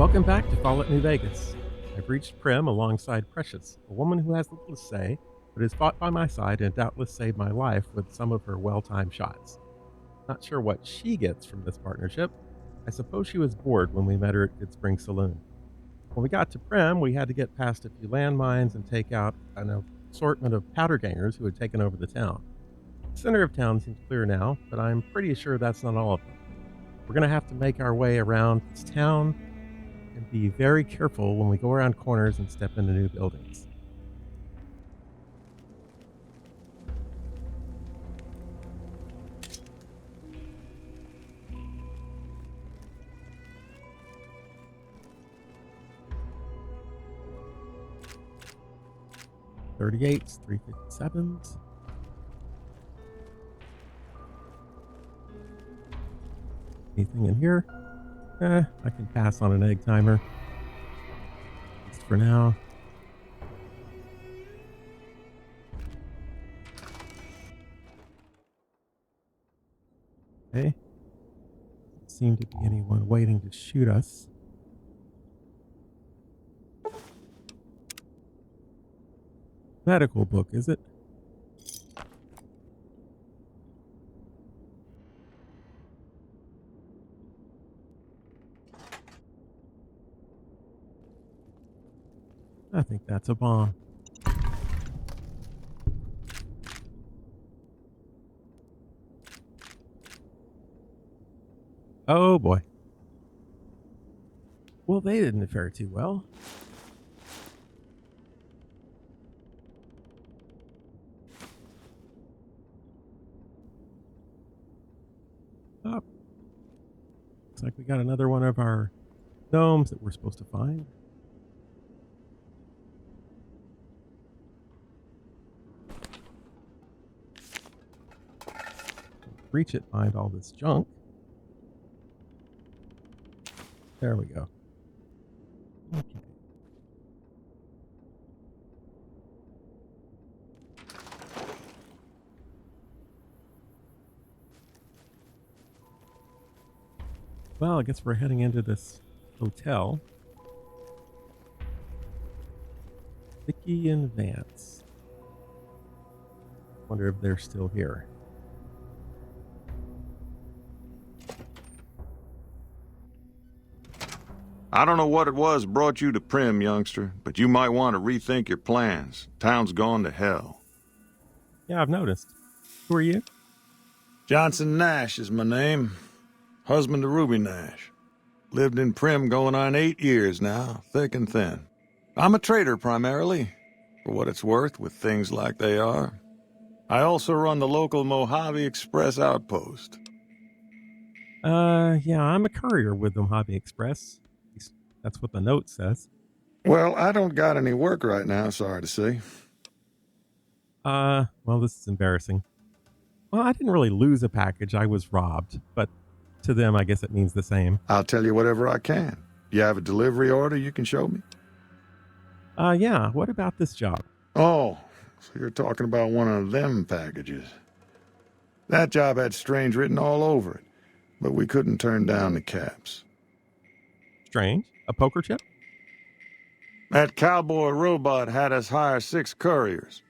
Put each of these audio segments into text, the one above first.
Welcome back to Fall at New Vegas. I've reached Primm alongside Precious, a woman who has little to say, but has fought by my side and doubtless saved my life with some of her well-timed shots. Not sure what she gets from this partnership. I suppose she was bored when we met her at Good Spring Saloon. When we got to Primm, we had to get past a few landmines and take out an assortment of powder gangers who had taken over the town. The center of town seems clear now, but I'm pretty sure that's not all of them. We're going to have to make our way around this town and be very careful when we go around corners and step into new buildings. .38s, 357s. Anything in here? I can pass on an egg timer. Just for now. Okay. Doesn't seem to be anyone waiting to shoot us. Medical book, is it? I think that's a bomb. Oh boy. Well, they didn't fare too well. Oh. Looks like we got another one of our gnomes that we're supposed to find. Reach it, find all this junk. There we go. Okay. Well, I guess we're heading into this hotel. Vickie and Vance. Wonder if they're still here. I don't know what it was brought you to Primm, youngster, but you might want to rethink your plans. Town's gone to hell. Yeah, I've noticed. Who are you? Johnson Nash is my name. Husband to Ruby Nash. Lived in Primm going on 8 years now, thick and thin. I'm a trader primarily, for what it's worth with things like they are. I also run the local Mojave Express outpost. Yeah, I'm a courier with the Mojave Express. At least that's what the note says. Well, I don't got any work right now, sorry to say. Well, this is embarrassing. Well, I didn't really lose a package. I was robbed, but to them, I guess it means the same. I'll tell you whatever I can. You have a delivery order you can show me? Yeah. What about this job? Oh, so you're talking about one of them packages. That job had strange written all over it, but we couldn't turn down the caps. Strange? A poker chip? That cowboy robot had us hire 6 couriers.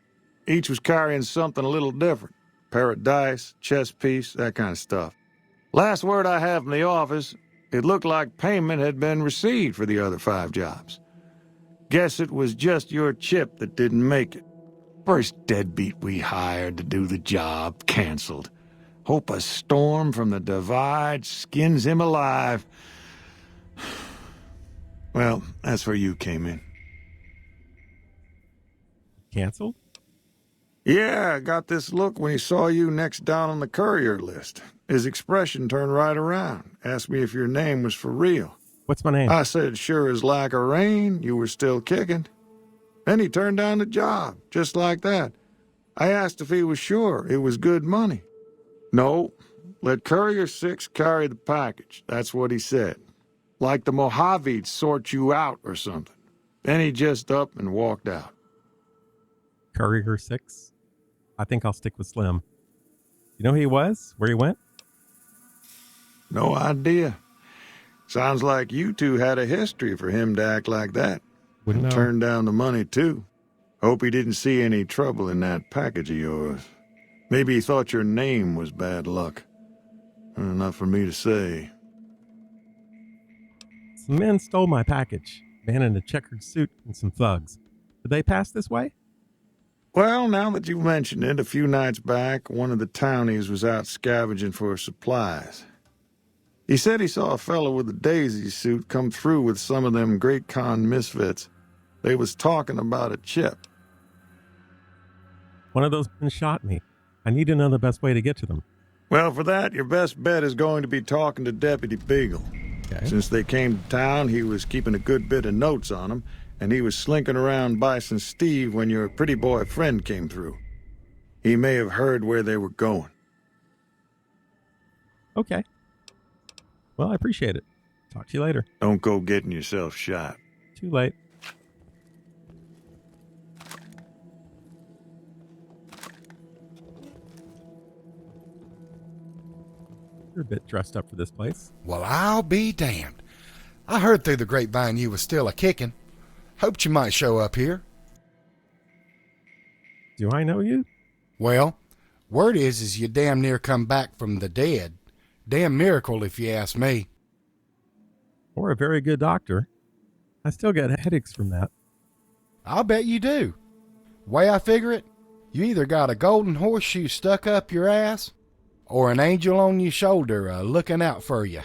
Each was carrying something a little different. Pair of dice, chess piece, that kind of stuff. Last word I have from the office, it looked like payment had been received for the other 5 jobs. Guess it was just your chip that didn't make it. First deadbeat we hired to do the job canceled. Hope a storm from the divide skins him alive. Well, that's where you came in. Canceled? Yeah, I got this look when he saw you next down on the courier list. His expression turned right around. Asked me if your name was for real. What's my name? I said, sure as like a rain, you were still kicking. Then he turned down the job, just like that. I asked if he was sure it was good money. No, let Courier 6 carry the package. That's what he said. Like the Mojave'd sort you out or something. Then he just up and walked out. Courier 6? I think I'll stick with Slim. You know who he was? Where he went? No idea. Sounds like you two had a history for him to act like that. Wouldn't And know. turn down the money, too. Hope he didn't see any trouble in that package of yours. Maybe he thought your name was bad luck. Not for me to say. Some men stole my package. A man in a checkered suit and some thugs. Did they pass this way? Well, now that you've mentioned it, a few nights back, one of the townies was out scavenging for supplies. He said he saw a fellow with a daisy suit come through with some of them Great Con misfits. They was talking about a chip. One of those men shot me. I need to know the best way to get to them. Well, for that, your best bet is going to be talking to Deputy Beagle. Okay. Since they came to town, he was keeping a good bit of notes on them, and he was slinking around Bison Steve when your pretty boy friend came through. He may have heard where they were going. Okay. Well, I appreciate it. Talk to you later. Don't go getting yourself shot. Too late. You're a bit dressed up for this place. Well, I'll be damned. I heard through the grapevine you was still a-kicking. Hoped you might show up here. Do I know you? Well, word is you damn near come back from the dead. Damn miracle if you ask me. Or a very good doctor. I still get headaches from that. I'll bet you do. Way I figure it, you either got a golden horseshoe stuck up your ass or an angel on your shoulder looking out for you.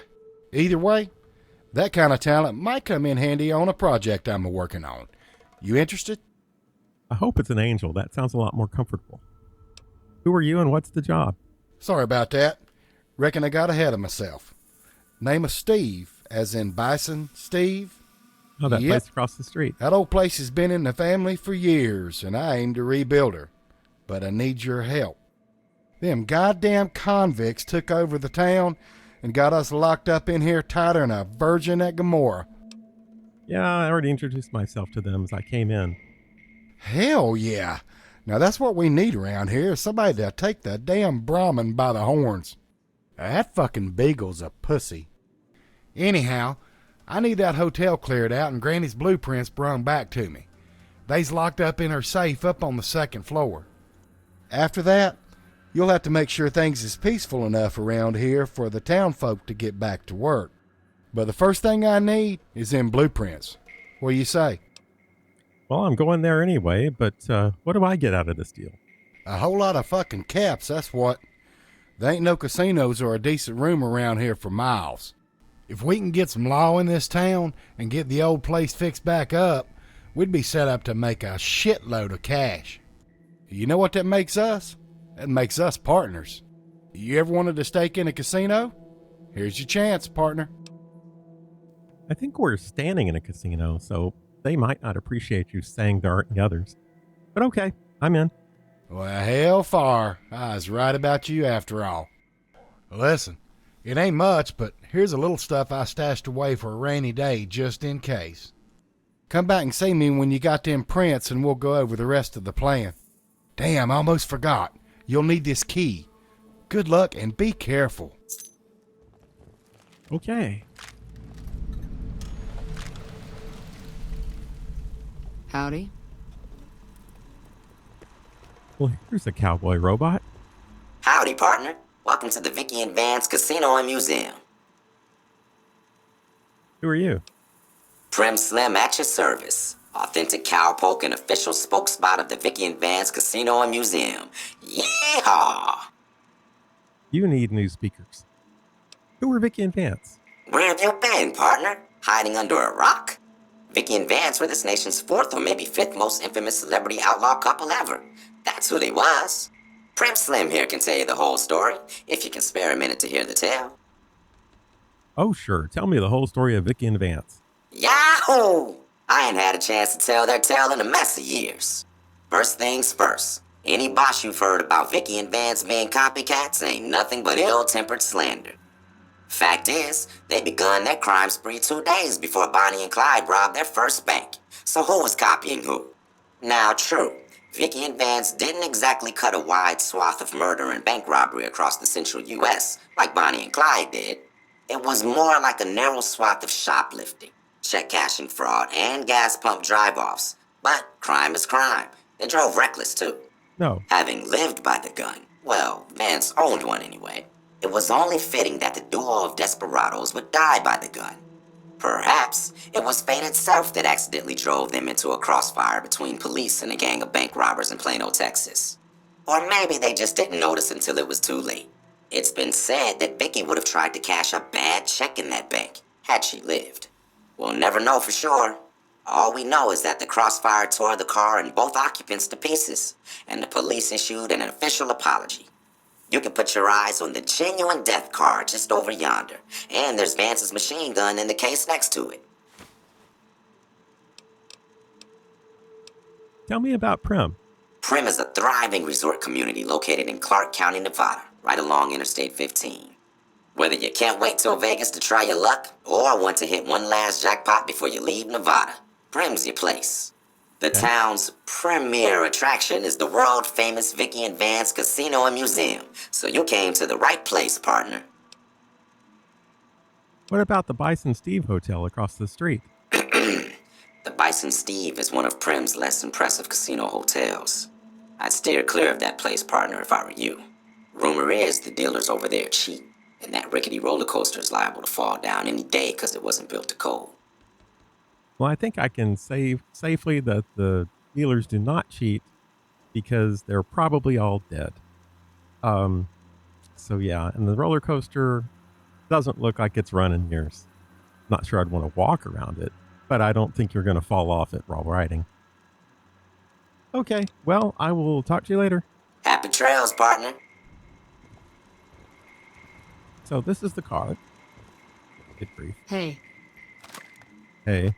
Either way, that kind of talent might come in handy on a project I'm working on. You interested? I hope it's an angel. That sounds a lot more comfortable. Who are you and what's the job? Sorry about that. Reckon I got ahead of myself. Name of Steve, as in Bison Steve. Oh, that Yep. place across the street. That old place has been in the family for years, and I aim to rebuild her. But I need your help. Them goddamn convicts took over the town and got us locked up in here tighter than a virgin at Gomorrah. Yeah, I already introduced myself to them as I came in. Hell yeah. Now that's what we need around here, somebody to take the damn Brahmin by the horns. That fucking Beagle's a pussy. Anyhow, I need that hotel cleared out and Granny's blueprints brung back to me. They's locked up in her safe up on the second floor. After that, you'll have to make sure things is peaceful enough around here for the town folk to get back to work. But the first thing I need is them blueprints. What do you say? Well, I'm going there anyway, but what do I get out of this deal? A whole lot of fucking caps, that's what. There ain't no casinos or a decent room around here for miles. If we can get some law in this town and get the old place fixed back up, we'd be set up to make a shitload of cash. You know what that makes us? That makes us partners. You ever wanted to stake in a casino? Here's your chance, partner. I think we're standing in a casino, so they might not appreciate you saying there aren't any others. But okay, I'm in. Well, hell far. I was right about you after all. Listen, it ain't much, but here's a little stuff I stashed away for a rainy day just in case. Come back and see me when you got them prints and we'll go over the rest of the plan. Damn, I almost forgot. You'll need this key. Good luck and be careful. Okay. Howdy. Well, here's a cowboy robot. Howdy, partner. Welcome to the Vickie and Vance Casino and Museum. Who are you? Primm Slim at your service. Authentic cowpoke and official spokesspot of the Vickie and Vance Casino and Museum. Yeehaw! You need new speakers. Who are Vickie and Vance? Where have you been, partner? Hiding under a rock? Vickie and Vance were this nation's fourth or maybe fifth most infamous celebrity outlaw couple ever. That's who they was. Primm Slim here can tell you the whole story, if you can spare a minute to hear the tale. Oh, sure. Tell me the whole story of Vickie and Vance. Yahoo! I ain't had a chance to tell their tale in a mess of years. First things first, any bosh you've heard about Vickie and Vance being copycats ain't nothing but ill-tempered slander. Fact is, they begun their crime spree 2 days before Bonnie and Clyde robbed their first bank. So who was copying who? Now, true, Vickie and Vance didn't exactly cut a wide swath of murder and bank robbery across the central U.S. like Bonnie and Clyde did. It was more like a narrow swath of shoplifting, check cashing fraud, and gas pump drive-offs. But crime is crime. They drove reckless, too. No. Having lived by the gun, well, Vance owned one anyway, it was only fitting that the duo of desperados would die by the gun. Perhaps it was fate itself that accidentally drove them into a crossfire between police and a gang of bank robbers in Plano, Texas. Or maybe they just didn't notice until it was too late. It's been said that Vickie would have tried to cash a bad check in that bank, had she lived. We'll never know for sure. All we know is that the crossfire tore the car and both occupants to pieces, and the police issued an official apology. You can put your eyes on the genuine death car just over yonder, and there's Vance's machine gun in the case next to it. Tell me about Primm. Primm is a thriving resort community located in Clark County, Nevada, right along Interstate 15. Whether you can't wait till Vegas to try your luck, or want to hit one last jackpot before you leave Nevada, Primm's your place. The town's premier attraction is the world-famous Vickie and Vance Casino and Museum, so you came to the right place, partner. What about the Bison Steve Hotel across the street? The Bison Steve is one of Primm's less impressive casino hotels. I'd steer clear of that place, partner, if I were you. Rumor is the dealers over there cheat, and that rickety roller coaster is liable to fall down any day because it wasn't built to code. Well, I think I can say safely that the dealers do not cheat because they're probably all dead. So yeah, and the roller coaster doesn't look like it's running years. Not sure I'd want to walk around it, but I don't think you're going to fall off it while riding. Okay, well, I will talk to you later. Happy trails, partner. So this is the car. Get brief. Hey. Hey.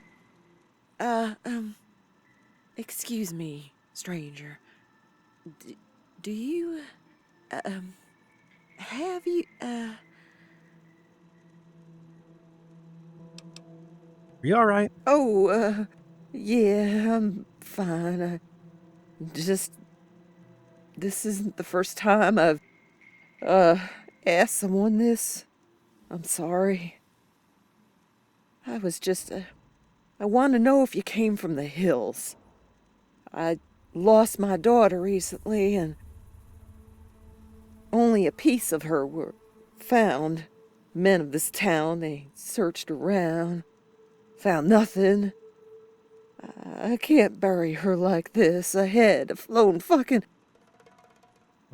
Excuse me, stranger. Do you, have you, Are you all right? Oh, yeah, I'm fine. This isn't the first time I've, asked someone this. I'm sorry. I was just, I want to know if you came from the hills. I lost my daughter recently, and only a piece of her were found. Men of this town, they searched around, found nothing. I can't bury her like this, a head, a flown fucking...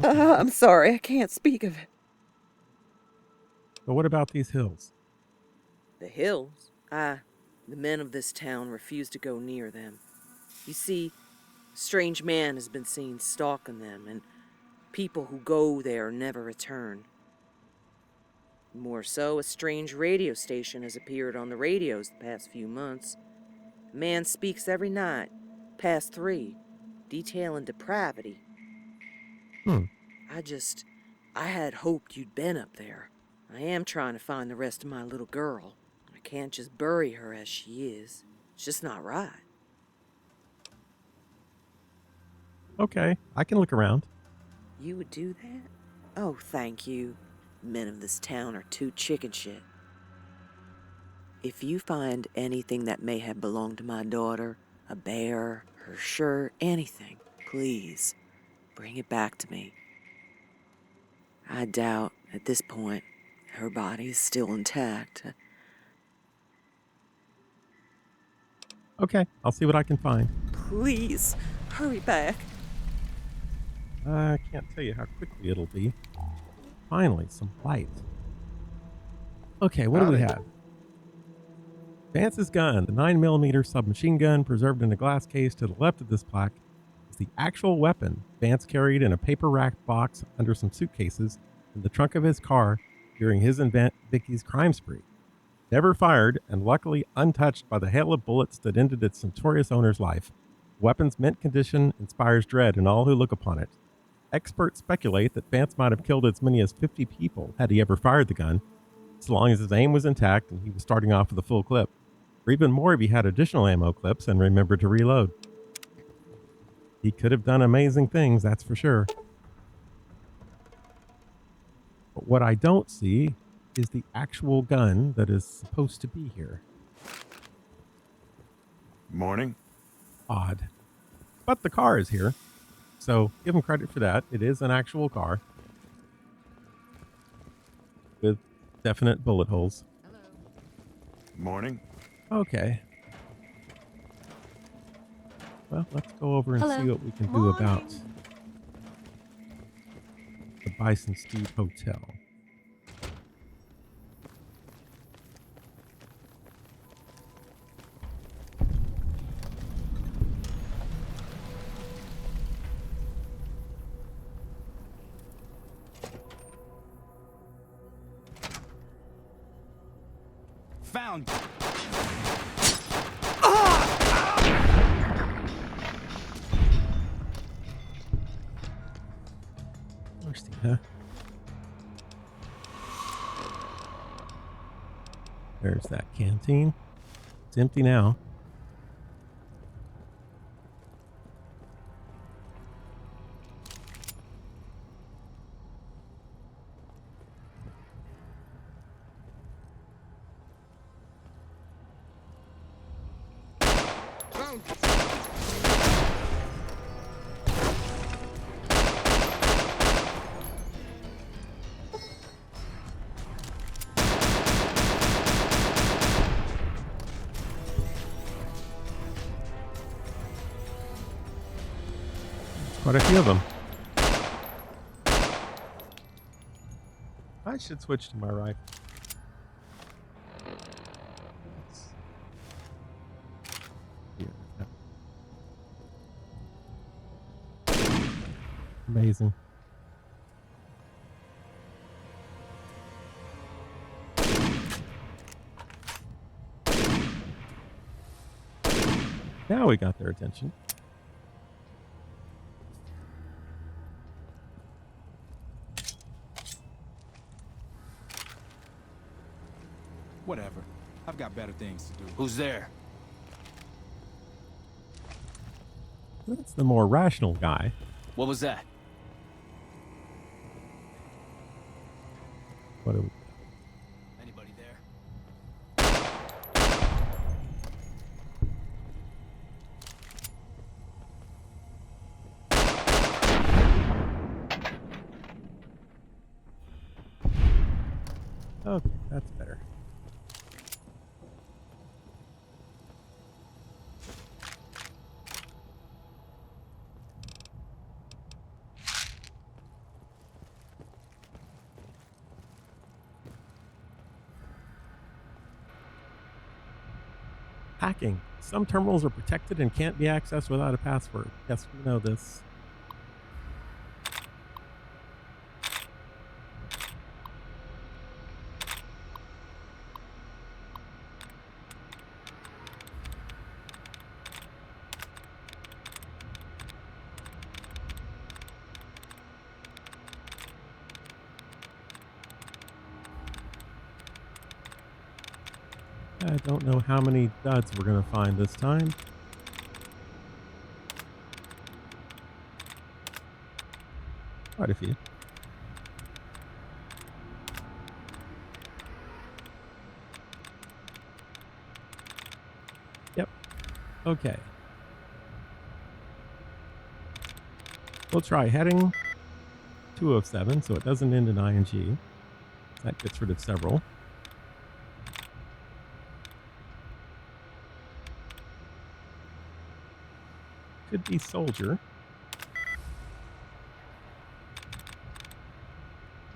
I'm sorry, I can't speak of it. But what about these hills? The hills? The men of this town refuse to go near them. You see, a strange man has been seen stalking them, and people who go there never return. More so, a strange radio station has appeared on the radios the past few months. A man speaks every night, past 3, detailing depravity. I had hoped you'd been up there. I am trying to find the rest of my little girl. I can't just bury her as she is. It's just not right. Okay, I can look around. You would do that? Oh, thank you. Men of this town are too chicken shit. If you find anything that may have belonged to my daughter, a bear, her shirt, anything, please bring it back to me. I doubt, at this point, her body is still intact. Okay, I'll see what I can find. Please, hurry back. I can't tell you how quickly it'll be. Finally, some light. Okay, what do we have? Vance's gun, the 9mm submachine gun preserved in a glass case to the left of this plaque, is the actual weapon Vance carried in a paper-wrapped box under some suitcases in the trunk of his car during his and Vickie's crime spree. Never fired, and luckily untouched by the hail of bullets that ended its notorious owner's life, the weapon's mint condition inspires dread in all who look upon it. Experts speculate that Vance might have killed as many as 50 people had he ever fired the gun, so long as his aim was intact and he was starting off with a full clip, or even more if he had additional ammo clips and remembered to reload. He could have done amazing things, that's for sure. But what I don't see is the actual gun that is supposed to be here. Morning. Odd. But the car is here. So give him credit for that. It is an actual car with definite bullet holes. Morning. Okay. Well, let's go over and Hello. see what we can do about the Bison Steve Hotel. Found. Thirsty, huh? There's that canteen. It's empty now. Quite a few of them. I should switch to my rifle. Amazing. Now we got their attention. Whatever. I've got better things to do. Who's there? That's the more rational guy. What was that? What do we... Anybody there? Okay, that's better. Hacking. Some terminals are protected and can't be accessed without a password. Yes, we know this. I don't know how many duds we're going to find this time. Quite a few. Yep. Okay. We'll try heading 207 so it doesn't end in ing. That gets rid of several. Could be soldier.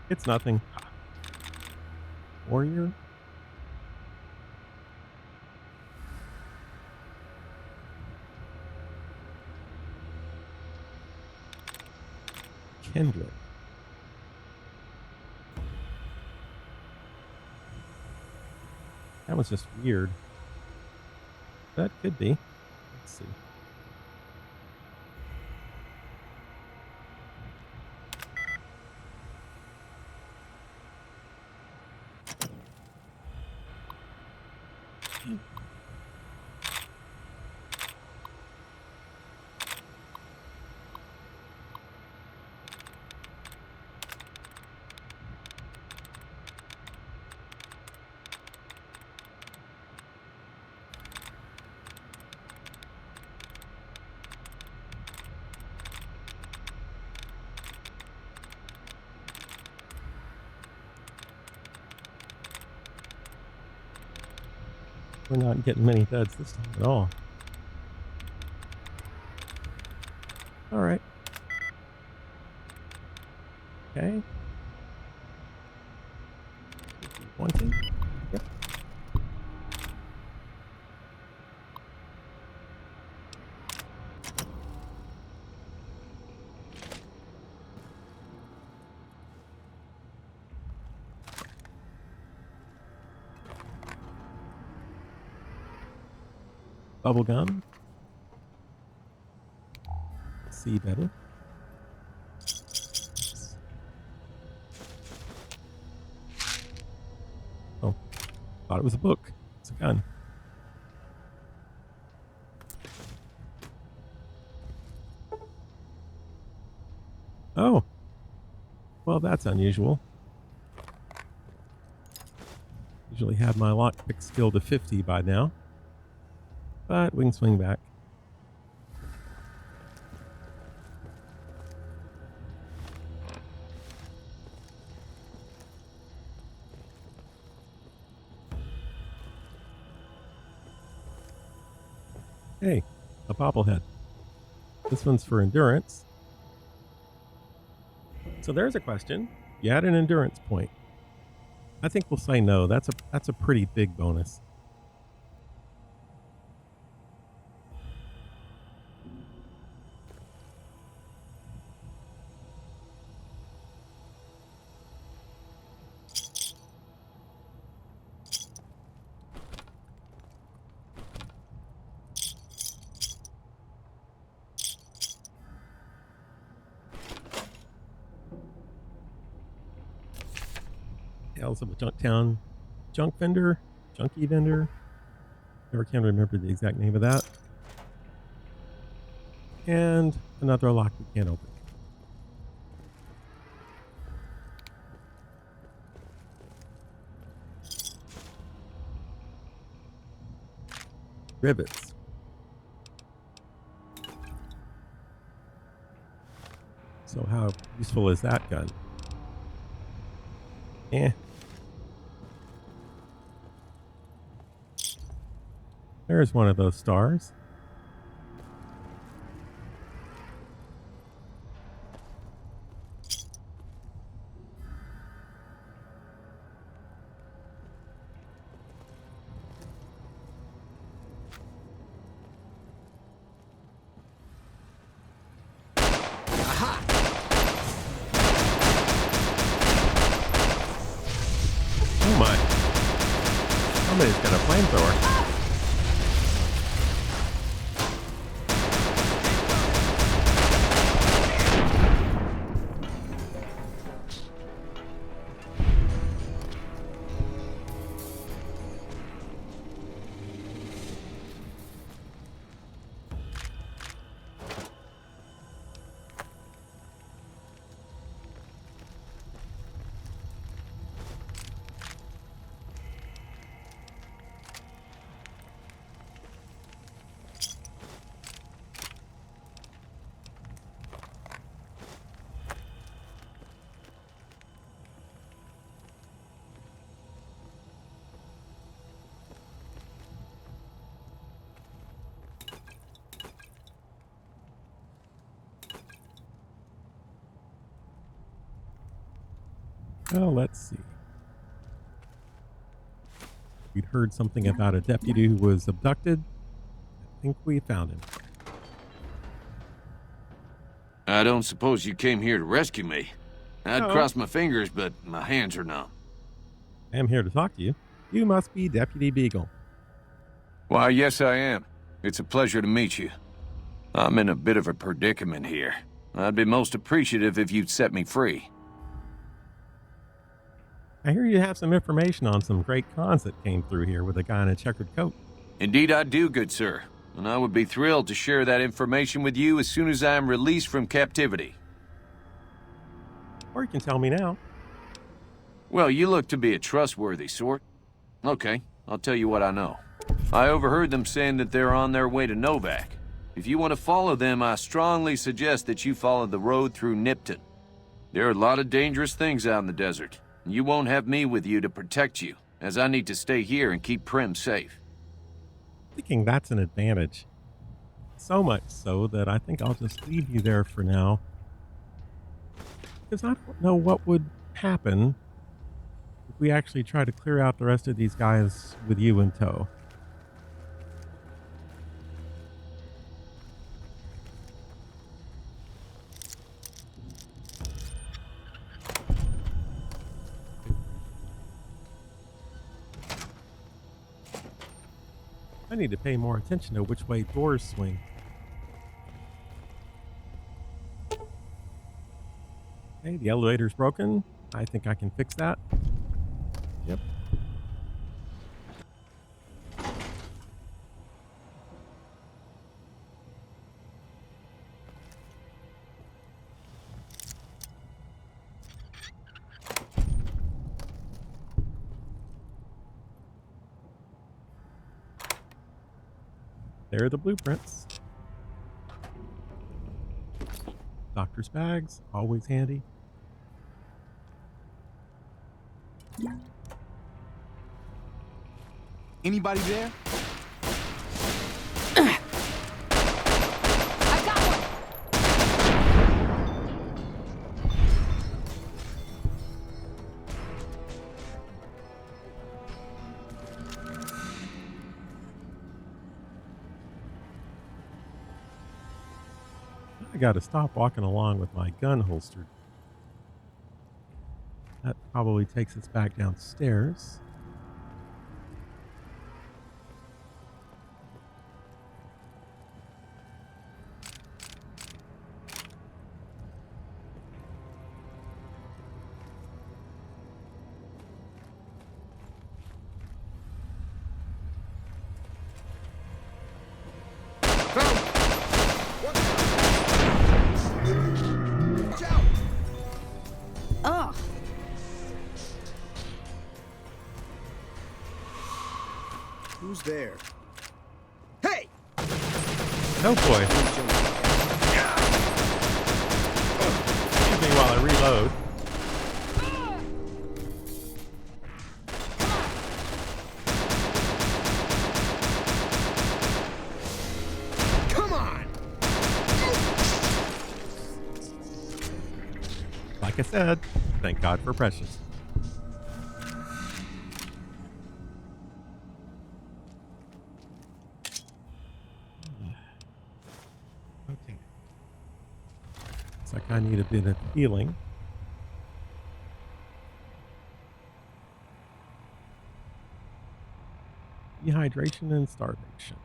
It's nothing. Warrior. Kindred. That was just weird. That could be. Let's see. We're not getting many duds this time at all. All right. Okay. 20. Yep. Bubble gum. See better. Oh, thought it was a book. It's a gun. Oh, well, that's unusual. Usually have my lockpick skill to 50 by now, but we can swing back. Hey, a bobblehead. This one's for endurance. So there's a question. You add an endurance point. I think we'll say no. That's a pretty big bonus. Tales of a Junktown junk vendor, junkie vendor. Never can remember the exact name of that. And another lock we can't open. Rivets. So how useful is that gun? Eh. There's one of those stars. Oh my. Somebody's got a flamethrower. Well, let's see. We'd heard something about a deputy who was abducted. I think we found him. I don't suppose you came here to rescue me. I'd No. cross my fingers, but my hands are numb. I am here to talk to you. You must be Deputy Beagle. Why, yes, I am. It's a pleasure to meet you. I'm in a bit of a predicament here. I'd be most appreciative if you'd set me free. I hear you have some information on some great cons that came through here with a guy in a checkered coat. Indeed I do, good sir. And I would be thrilled to share that information with you as soon as I am released from captivity. Or you can tell me now. Well, you look to be a trustworthy sort. Okay, I'll tell you what I know. I overheard them saying that they're on their way to Novak. If you want to follow them, I strongly suggest that you follow the road through Nipton. There are a lot of dangerous things out in the desert. You won't have me with you to protect you, as I need to stay here and keep Primm safe. thinking that's an advantage. So much so that I think I'll just leave you there for now. Because I don't know what would happen if we actually try to clear out the rest of these guys with you in tow. I need to pay more attention to which way doors swing. Okay, the elevator's broken. I think I can fix that. Yep. There are the blueprints. Doctor's bags, always handy. Anybody there? I got one! I gotta stop walking along with my gun holstered. That probably takes us back downstairs. Ugh! Who's there? Hey! Oh boy. Excuse me while I reload. Come on! Like I said, thank God for Precious. Okay. Looks like I need a bit of healing. Dehydration and starvation.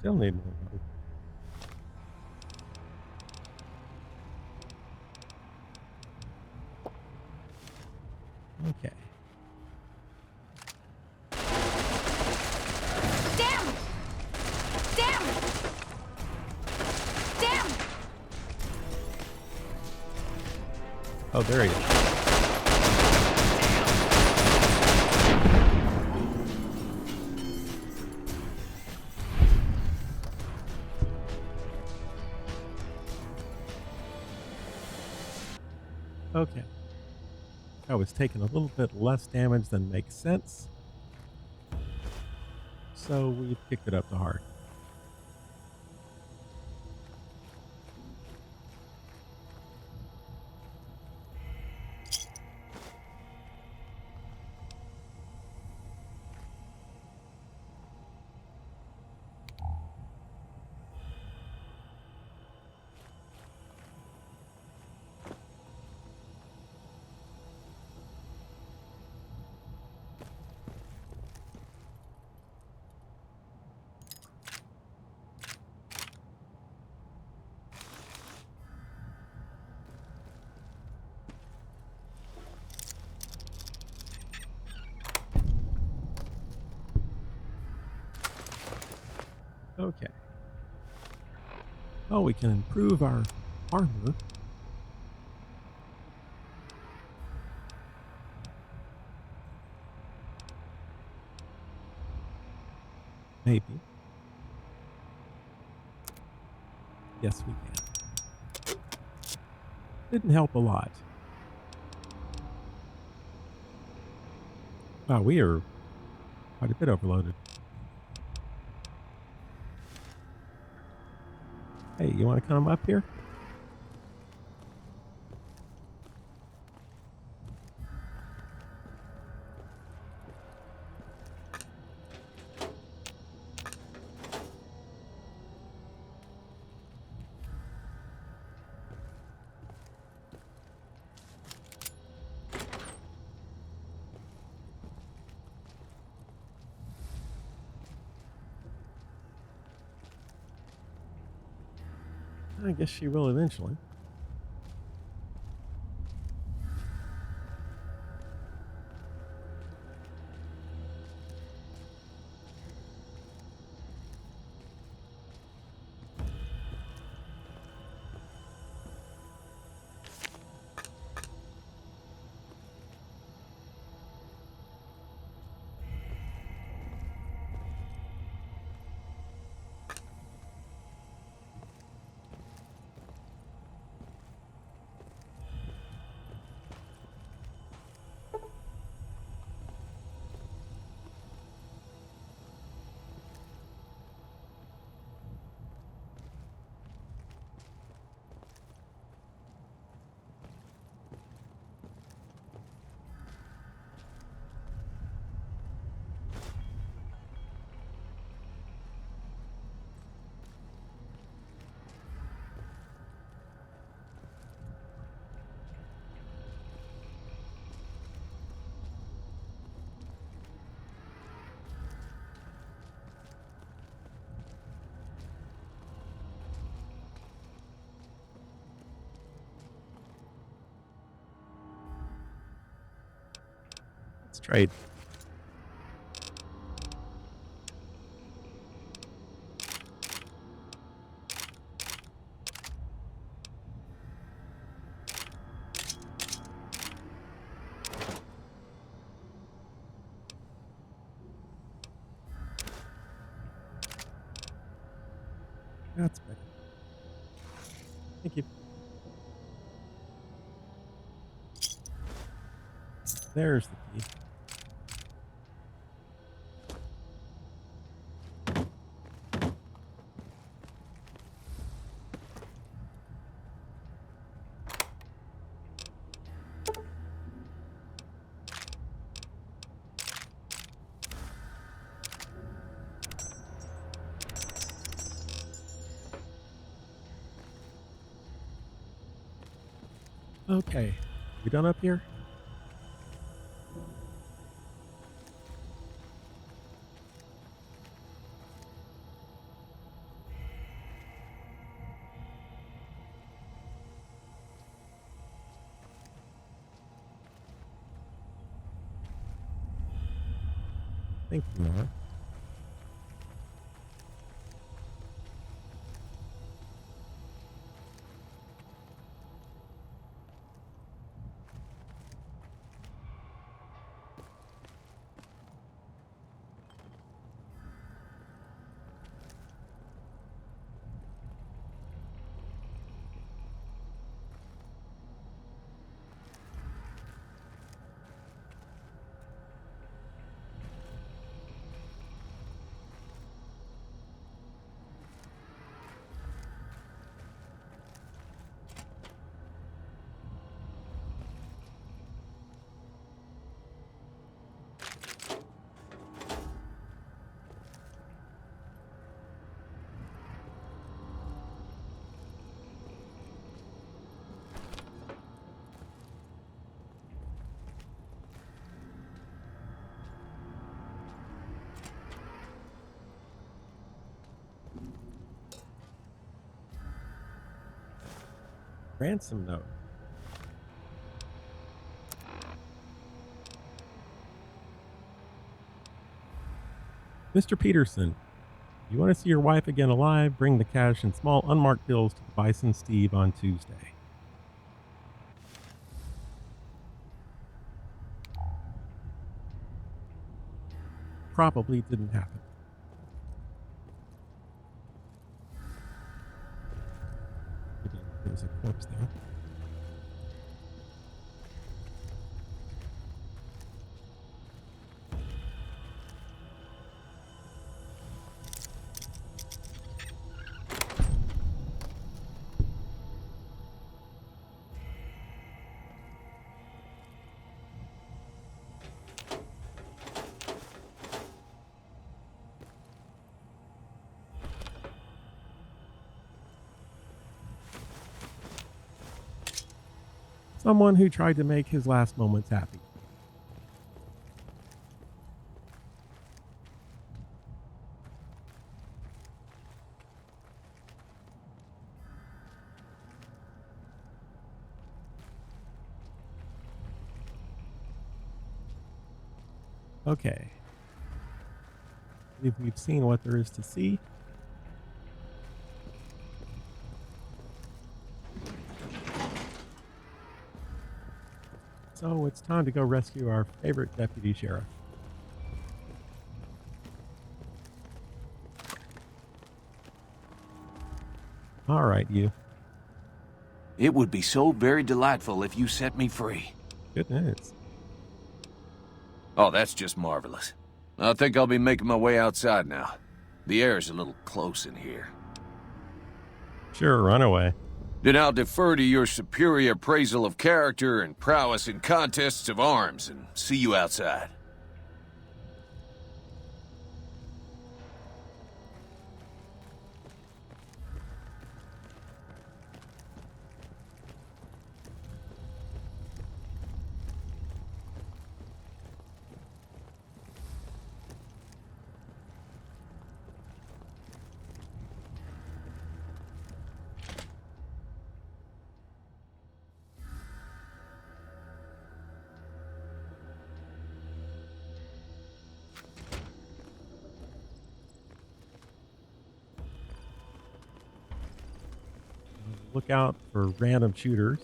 Still need more money. Okay. Damn! Damn! Damn! Oh, there he is. Okay. I was taking a little bit less damage than makes sense. So we picked it up to hard. Okay. Oh, we can improve our armor. Maybe. Yes, we can. Didn't help a lot. Wow, we are quite a bit overloaded. Hey, you want to come up here? I guess she will eventually. Let's trade. That's better. Thank you. There's the key. Okay. We done up here? Thank you, Nora. Ransom note. Mr. Peterson, you want to see your wife again alive? Bring the cash and small unmarked bills to the Bison Steve on Tuesday. Probably didn't happen. There's a corpse there. Someone who tried to make his last moments happy. Okay. I believe we've seen what there is to see. So it's time to go rescue our favorite deputy sheriff. All right, you. It would be so very delightful if you set me free. Good news. Oh, that's just marvelous. I think I'll be making my way outside now. The air's a little close in here. Sure, run away. Then I'll defer to your superior appraisal of character and prowess in contests of arms and see you outside. Look out for random shooters.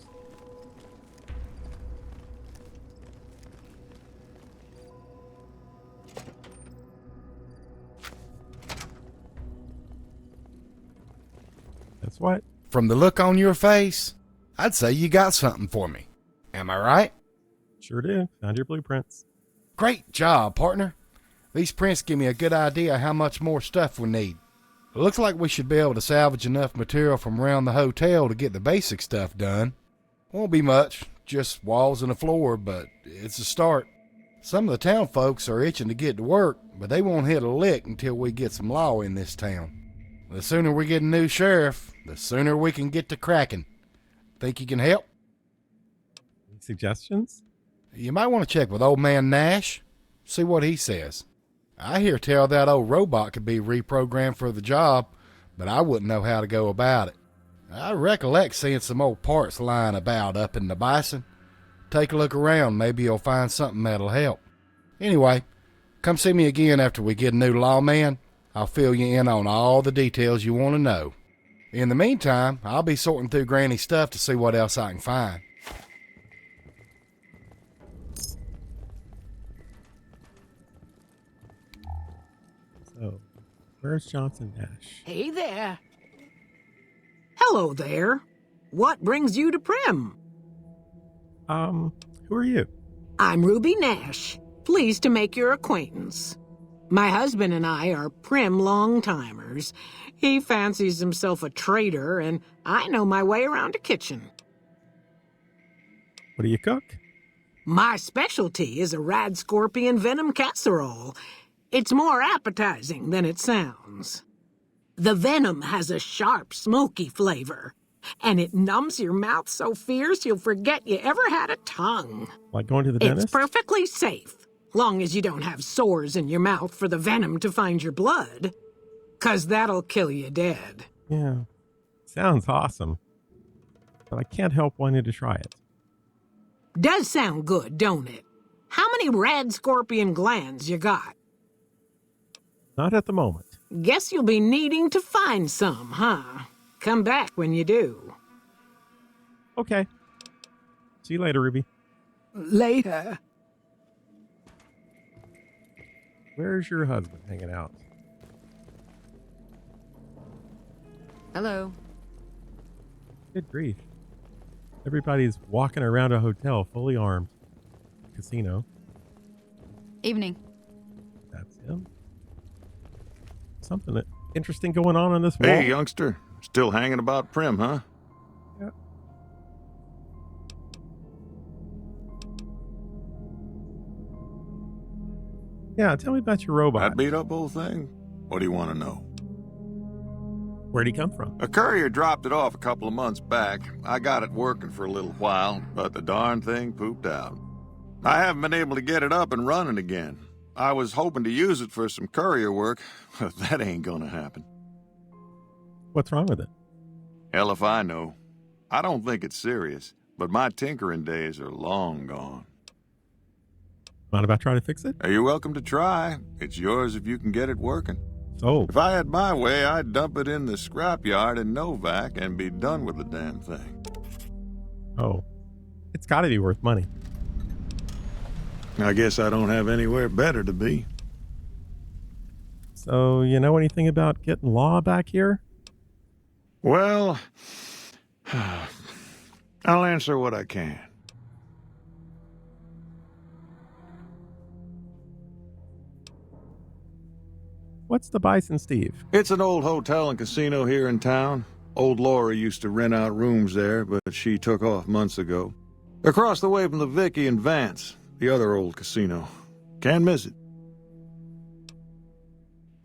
That's what? From the look on your face, I'd say you got something for me. Am I right? Sure do. Found your blueprints. Great job, partner. These prints give me a good idea how much more stuff we need. It looks like we should be able to salvage enough material from around the hotel to get the basic stuff done. Won't be much, just walls and a floor, but it's a start. Some of the town folks are itching to get to work, but they won't hit a lick until we get some law in this town. The sooner we get a new sheriff, the sooner we can get to cracking. Think you can help? Any suggestions? You might want to check with old man Nash, see what he says. I hear tell that old robot could be reprogrammed for the job, but I wouldn't know how to go about it. I recollect seeing some old parts lying about up in the Bison. Take a look around, maybe you'll find something that'll help. Anyway, come see me again after we get a new lawman. I'll fill you in on all the details you want to know. In the meantime, I'll be sorting through Granny's stuff to see what else I can find. So, where's Johnson Nash? Hey there. Hello there. What brings you to Primm? Who are you? I'm Ruby Nash. Pleased to make your acquaintance. My husband and I are Primm long-timers. He fancies himself a trader, and I know my way around a kitchen. What do you cook? My specialty is a rad scorpion venom casserole. It's more appetizing than it sounds. The venom has a sharp, smoky flavor, and it numbs your mouth so fierce you'll forget you ever had a tongue. Like going to the dentist? It's perfectly safe, long as you don't have sores in your mouth for the venom to find your blood, 'cause that'll kill you dead. Yeah. Sounds awesome. But I can't help wanting to try it. Does sound good, don't it? How many rad scorpion glands you got? Not at the moment. Guess you'll be needing to find some, huh? Come back when you do. Okay. See you later, Ruby. Later. Where's your husband hanging out? Hello. Good grief. Everybody's walking around a hotel fully armed. Casino. Evening. That's him. Something interesting going on this wall. Hey, youngster. Still hanging about Primm, huh? Yeah. Yeah, tell me about your robot. That beat up old thing? What do you want to know? Where'd he come from? A courier dropped it off a couple of months back. I got it working for a little while, but the darn thing pooped out. I haven't been able to get it up and running again. I was hoping to use it for some courier work, but that ain't gonna happen. What's wrong with it? Hell if I know. I don't think it's serious, but my tinkering days are long gone. Mind if I try to fix it? You're welcome to try. It's yours if you can get it working. Oh, If I had my way, I'd dump it in the scrapyard in Novak and be done with the damn thing. oh. It's gotta be worth money. I guess I don't have anywhere better to be. So, you know anything about getting Law back here? Well, I'll answer what I can. What's the Bison Steve? It's an old hotel and casino here in town. Old Laura used to rent out rooms there, but she took off months ago. Across the way from the Vickie and Vance, the other old casino. Can't miss it.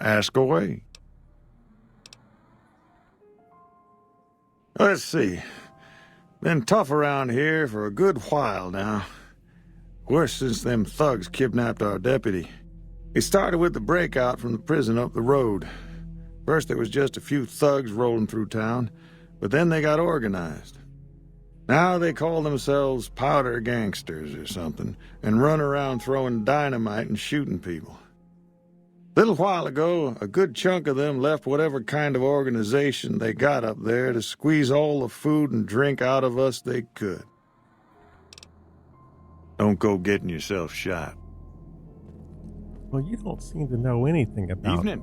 Ask away. Let's see. Been tough around here for a good while now. Worse since them thugs kidnapped our deputy. It started with the breakout from the prison up the road. First there was just a few thugs rolling through town, but then they got organized. Now they call themselves powder gangsters or something, and run around throwing dynamite and shooting people. Little while ago, a good chunk of them left whatever kind of organization they got up there to squeeze all the food and drink out of us they could. Don't go getting yourself shot. Well, you don't seem to know anything about Evening.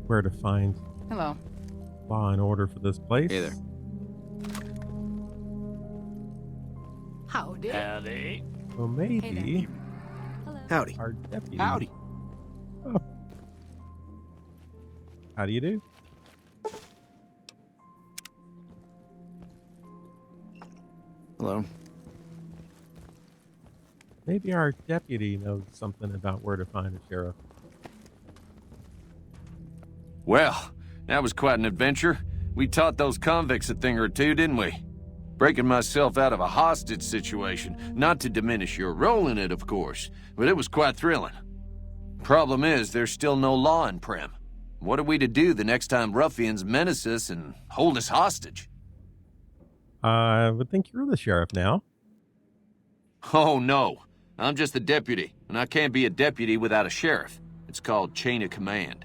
where to find Hello. law and order for this place. Hey there. Howdy. Howdy. Well, maybe Hello. Howdy. our deputy. Howdy. Oh. How do you do? Hello. Maybe our deputy knows something about where to find a sheriff. Well, that was quite an adventure. We taught those convicts a thing or two, didn't we? Breaking myself out of a hostage situation, not to diminish your role in it, of course, but it was quite thrilling. Problem is, there's still no law in Primm. What are we to do the next time ruffians menace us and hold us hostage? I would think you're the sheriff now. Oh, no. I'm just the deputy, and I can't be a deputy without a sheriff. It's called chain of command.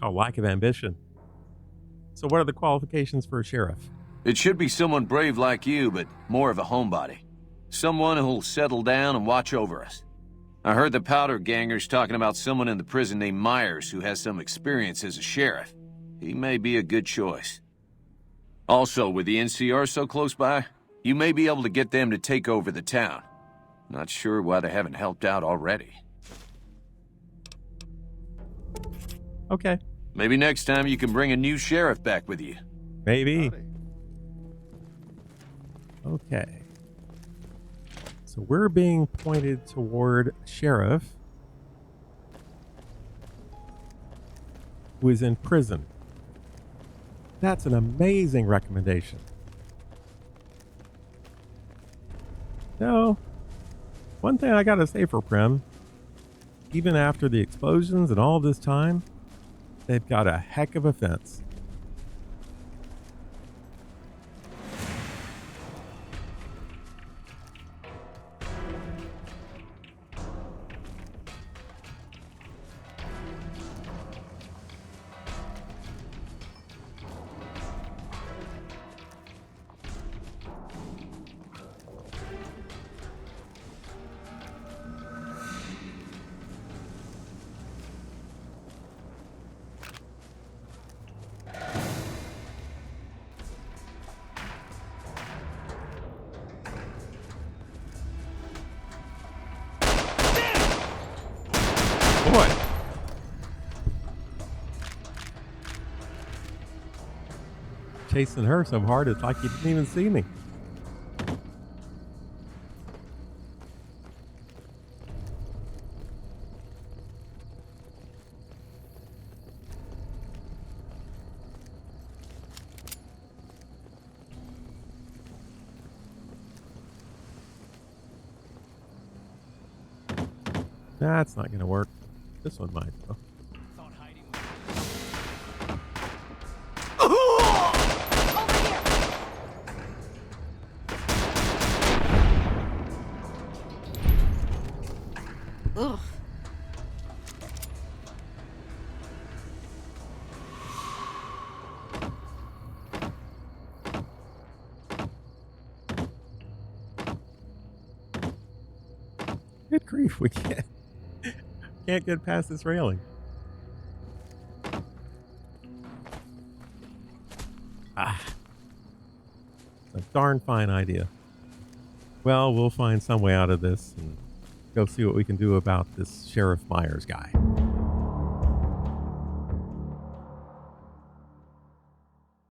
Oh, lack of ambition. So what are the qualifications for a sheriff? It should be someone brave like you, but more of a homebody. Someone who'll settle down and watch over us. I heard the powder gangers talking about someone in the prison named Myers who has some experience as a sheriff. He may be a good choice. Also, with the NCR so close by, you may be able to get them to take over the town. Not sure why they haven't helped out already. Okay, Maybe next time you can bring a new sheriff back with you. maybe. Okay. So we're being pointed toward a sheriff who is in prison. That's an amazing recommendation. No, one thing I gotta say for Primm, even after the explosions and all this time, they've got a heck of a fence. chasing her so hard it's like you didn't even see me. That's not going to work. This one might, though. Ugh. Good grief, we can't get past this railing. It's a darn fine idea. Well, we'll find some way out of this and go see what we can do about this Sheriff Myers guy.